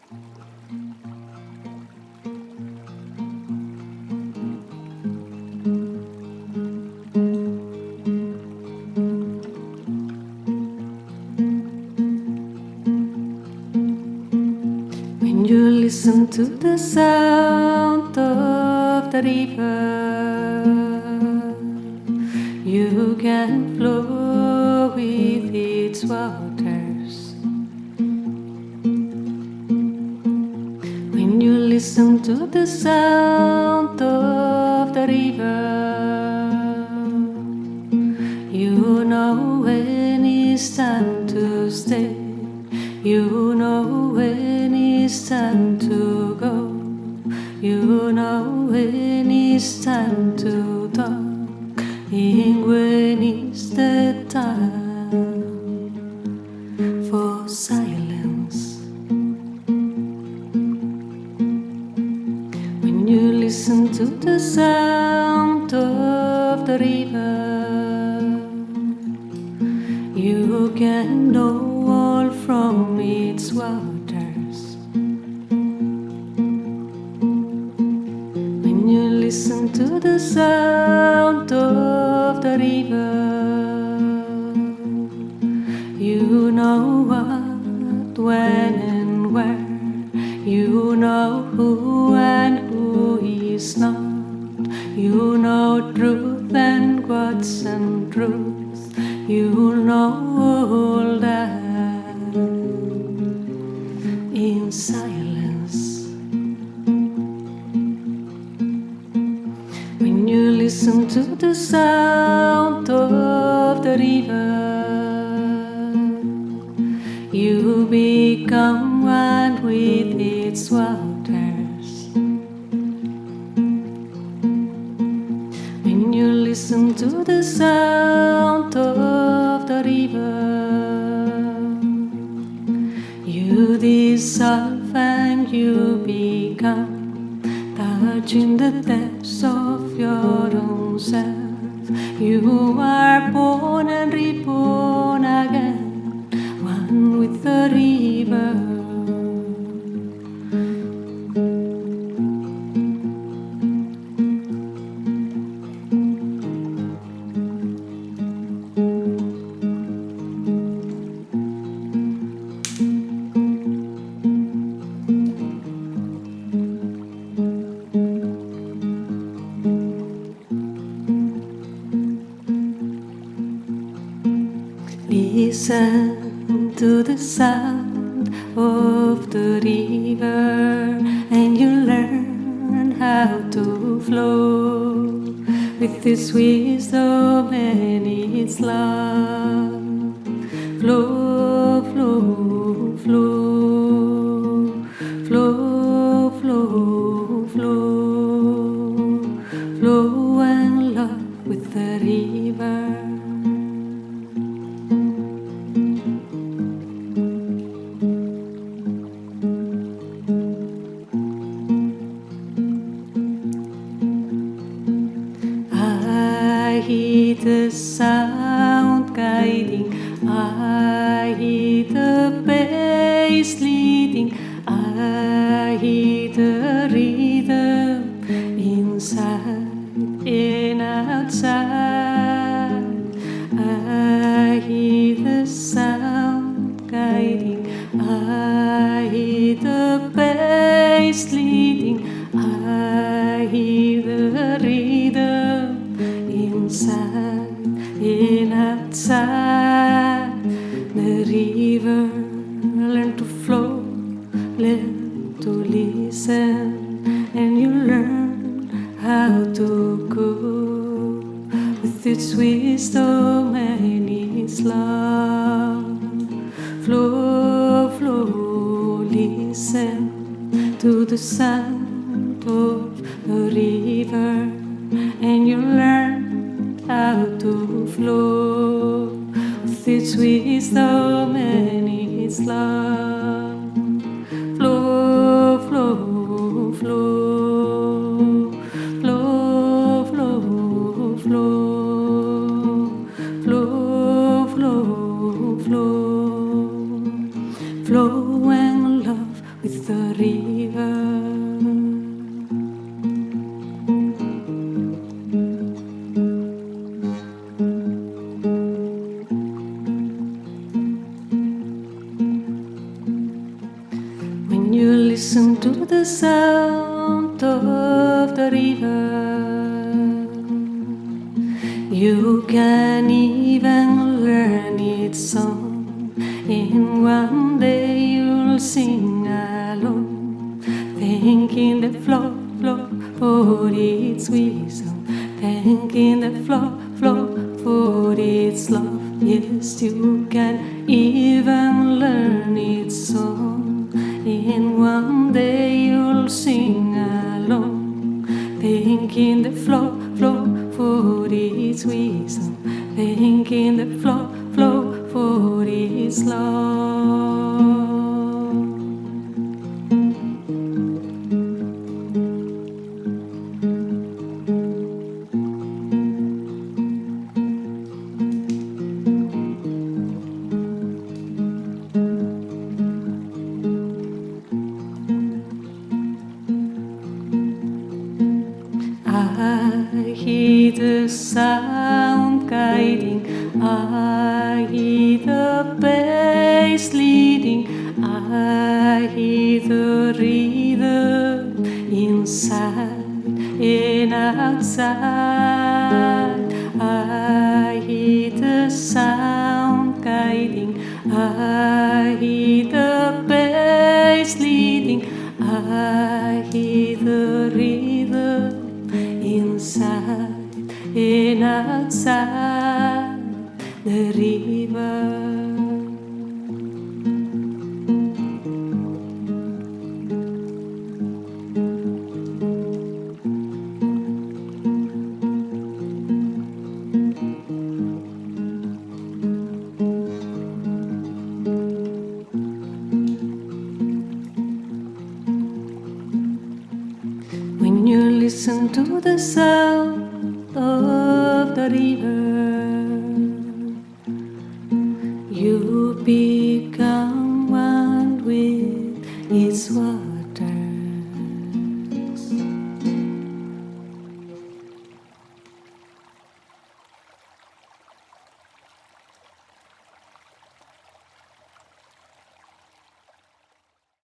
When you listen to the sound of the river, you can flow with its waters. When you listen to the sound of the river, you know when it's time to stay. You know when it's time to go. You know when it's time to talk, and when it's the time for silence. When you listen to the sound of the river, you can know all from its waters. When you listen to the sound of the river, you know what, when and where. You know who and who is not. You know truth and what's untruth. You know all that in silence. When you listen to the sound of the river, you become one with its waters. When you listen to the sound of the river, you dissolve and you become, touching the depths of your own self. You are born and reborn again, one with the river. Listen to the sound of the river, and you learn how to flow with its wisdom and its love. Flow, flow, flow, flow, flow, flow, flow and love with the river. I hear the sound guiding, I hear the bass leading, I hear the rhythm inside and outside. I hear the sound guiding, I hear the bass leading, I hear the rhythm inside and outside. The river, learn to flow, learn to listen, and you learn how to go with its wisdom and its love. Flow, flow, listen to the sound of the river, and you learn how to flow with its wisdom and its love. Flow, flow, flow, flow, flow, flow, flow, flow, flow, flow and love with the river. When you listen to the sound of the river, you can even learn its song, and one day you'll sing along, thanking the flow, flow for its wisdom, thanking the flow, flow for its love. Yes, you can even learn its song, and one day you'll sing along, thanking the flow, flow for its wisdom, thanking the flow, flow for its love. I hear the sound guiding, I hear the bass leading, I hear the rhythm inside and outside. I hear the sound guiding, I hear the bass leading, I hear the rhythm inside and outside the river. When you listen to the sound of the river,